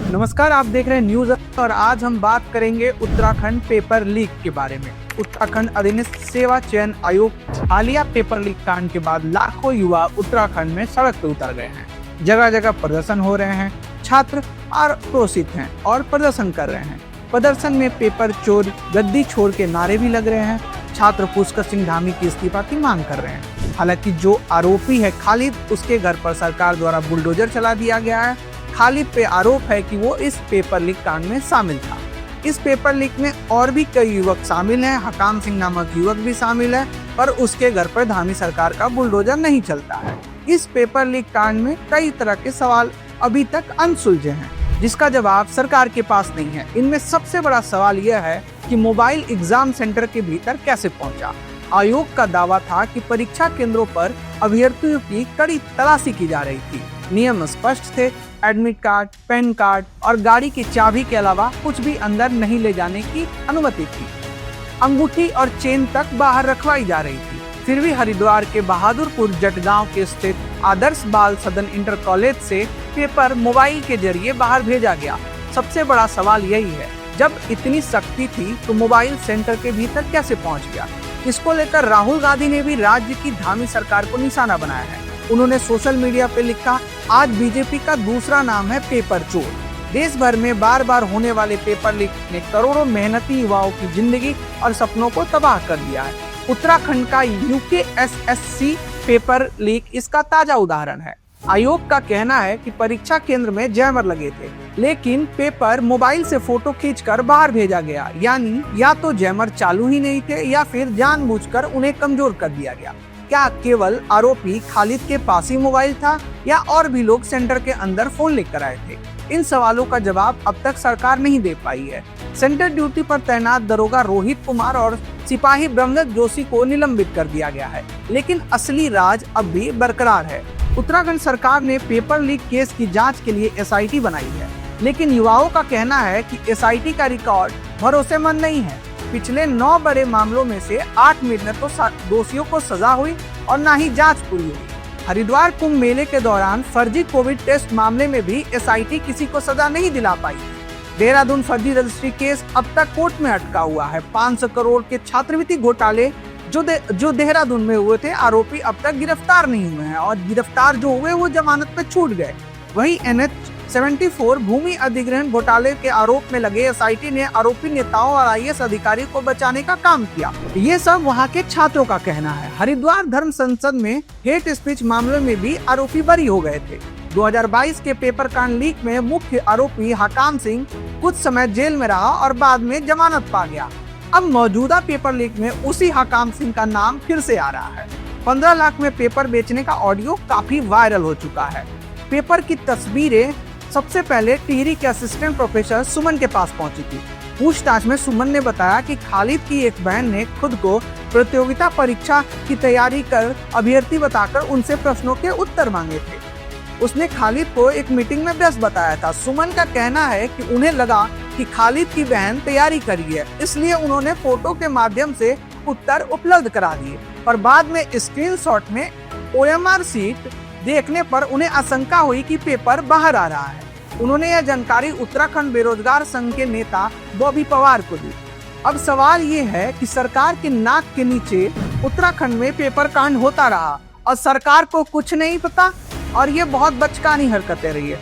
नमस्कार, आप देख रहे हैं न्यूज और आज हम बात करेंगे उत्तराखंड पेपर लीक के बारे में। उत्तराखंड अधीनस्थ सेवा चयन आयोग हालिया पेपर लीक कांड के बाद लाखों युवा उत्तराखंड में सड़क पर उतर गए हैं। जगह जगह प्रदर्शन हो रहे हैं, छात्र आक्रोशित हैं और प्रदर्शन कर रहे हैं। प्रदर्शन में पेपर चोर गद्दी छोड़ के नारे भी लग रहे हैं। छात्र पुष्कर सिंह धामी की इस्तीफा की मांग कर रहे हैं। हालांकि जो आरोपी है खालिद, उसके घर पर सरकार द्वारा बुलडोजर चला दिया गया है। खालिद पे आरोप है कि वो इस पेपर लीक कांड में शामिल था। इस पेपर लीक में और भी कई युवक शामिल हैं। हकाम सिंह नामक युवक भी शामिल है, पर उसके घर पर धामी सरकार का बुलडोजर नहीं चलता है। इस पेपर लीक कांड में कई तरह के सवाल अभी तक अनसुलझे हैं, जिसका जवाब सरकार के पास नहीं है। इनमें सबसे बड़ा सवाल यह है कि मोबाइल एग्जाम सेंटर के भीतर कैसे पहुंचा। आयोग का दावा था कि परीक्षा केंद्रों पर अभ्यर्थियों की कड़ी तलाशी की जा रही थी। नियम स्पष्ट थे, एडमिट कार्ड, पैन कार्ड और गाड़ी की चाबी के अलावा कुछ भी अंदर नहीं ले जाने की अनुमति थी। अंगूठी और चेन तक बाहर रखवाई जा रही थी। फिर भी हरिद्वार के बहादुरपुर जटगांव के स्थित आदर्श बाल सदन इंटर कॉलेज से पेपर मोबाइल के जरिए बाहर भेजा गया। सबसे बड़ा सवाल यही है, जब इतनी सख्ती थी तो मोबाइल सेंटर के भीतर कैसे पहुंच गया। इसको लेकर राहुल गांधी ने भी राज्य की धामी सरकार को निशाना बनाया है। उन्होंने सोशल मीडिया पे लिखा, आज बीजेपी का दूसरा नाम है पेपर चोर। देश भर में बार बार होने वाले पेपर लीक ने करोड़ों मेहनती युवाओं की जिंदगी और सपनों को तबाह कर दिया है। उत्तराखंड का यूकेएसएससी पेपर लीक इसका ताजा उदाहरण है। आयोग का कहना है कि परीक्षा केंद्र में जैमर लगे थे, लेकिन पेपर मोबाइल से फोटो खींचकर बाहर भेजा गया। यानी या तो जैमर चालू ही नहीं थे या फिर जानबूझकर उन्हें कमजोर कर दिया गया। क्या केवल आरोपी खालिद के पास ही मोबाइल था या और भी लोग सेंटर के अंदर फोन लेकर आए थे? इन सवालों का जवाब अब तक सरकार नहीं दे पाई है। सेंटर ड्यूटी पर तैनात दरोगा रोहित कुमार और सिपाही ब्रह्मदत्त जोशी को निलंबित कर दिया गया है, लेकिन असली राज अब भी बरकरार है। उत्तराखंड सरकार ने पेपर लीक केस की जांच के लिए एसआईटी बनाई है, लेकिन युवाओं का कहना है कि एसआईटी का रिकॉर्ड भरोसेमंद नहीं है। पिछले 9 बड़े मामलों में से 8 में तो दोषियों को सजा हुई और न ही जांच पूरी हुई। हरिद्वार कुंभ मेले के दौरान फर्जी कोविड टेस्ट मामले में भी एसआईटी किसी को सजा नहीं दिला पाई। देहरादून फर्जी रजिस्ट्री केस अब तक कोर्ट में अटका हुआ है। 500 करोड़ के छात्रवृत्ति घोटाले जो देहरादून में हुए थे, आरोपी अब तक गिरफ्तार नहीं हुए हैं और गिरफ्तार जो हुए वो जमानत पे छूट गए। वही NH-74 भूमि अधिग्रहण घोटाले के आरोप में लगे एसआईटी ने आरोपी नेताओं और आईएएस अधिकारियों को बचाने का काम किया। ये सब वहाँ के छात्रों का कहना है। हरिद्वार धर्म संसद में हेट स्पीच मामले में भी आरोपी बरी हो गए थे। 2022 के पेपर कांड लीक में मुख्य आरोपी हकाम सिंह कुछ समय जेल में रहा और बाद में जमानत पा गया। अब मौजूदा पेपर लीक में उसी हकाम सिंह का नाम फिर से आ रहा है। 15 लाख में पेपर बेचने का ऑडियो काफी वायरल हो चुका है। पेपर की तस्वीरें सबसे पहले टिहरी के असिस्टेंट प्रोफेसर सुमन के पास पहुंची थी। पूछताछ में सुमन ने बताया कि खालिद की एक बहन ने खुद को प्रतियोगिता परीक्षा की तैयारी कर अभ्यर्थी बताकर उनसे प्रश्नों के उत्तर मांगे थे। उसने खालिद को एक मीटिंग में व्यस्त बताया था। सुमन का कहना है कि उन्हें लगा कि खालिद की बहन तैयारी करी है, इसलिए उन्होंने फोटो के माध्यम से उत्तर उपलब्ध करा दिए, पर बाद में स्क्रीनशॉट में OMR सीट देखने पर उन्हें आशंका हुई कि पेपर बाहर आ रहा है। उन्होंने यह जानकारी उत्तराखंड बेरोजगार संघ के नेता बॉबी पवार को दी। अब सवाल ये है कि सरकार के नाक के नीचे उत्तराखंड में पेपर कांड होता रहा और सरकार को कुछ नहीं पता, और ये बहुत बचकानी हरकतें रही है।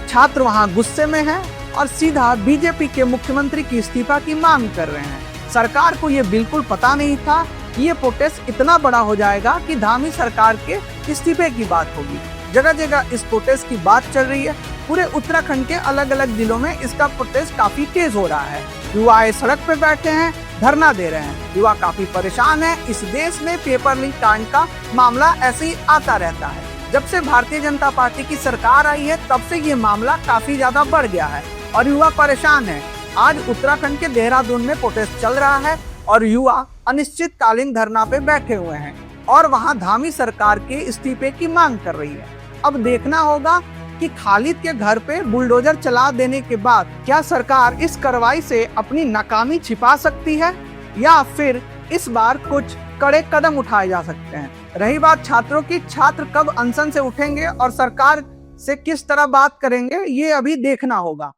छात्र वहाँ गुस्से में हैं और सीधा बीजेपी के मुख्यमंत्री की इस्तीफा की मांग कर रहे हैं। सरकार को ये बिल्कुल पता नहीं था ये प्रोटेस्ट इतना बड़ा हो जाएगा कि धामी सरकार के इस्तीफे की बात होगी। जगह जगह इस प्रोटेस्ट की बात चल रही है। पूरे उत्तराखंड के अलग अलग जिलों में इसका प्रोटेस्ट काफी तेज हो रहा है। युवा सड़क पे बैठे हैं, धरना दे रहे हैं। युवा काफी परेशान है। इस देश में पेपर लीक कांड का मामला ऐसे ही आता रहता है। जब से भारतीय जनता पार्टी की सरकार आई है, तब से ये मामला काफी ज्यादा बढ़ गया है और युवा परेशान है। आज उत्तराखंड के देहरादून में प्रोटेस्ट चल रहा है और युवा अनिश्चितकालीन धरना पे बैठे हुए हैं और वहां धामी सरकार के इस्तीफे की मांग कर रही है। अब देखना होगा कि खालिद के घर पे बुलडोजर चला देने के बाद क्या सरकार इस कार्रवाई से अपनी नाकामी छिपा सकती है या फिर इस बार कुछ कड़े कदम उठाए जा सकते हैं। रही बात छात्रों की, छात्र कब अनशन से उठेंगे और सरकार से किस तरह बात करेंगे ये अभी देखना होगा।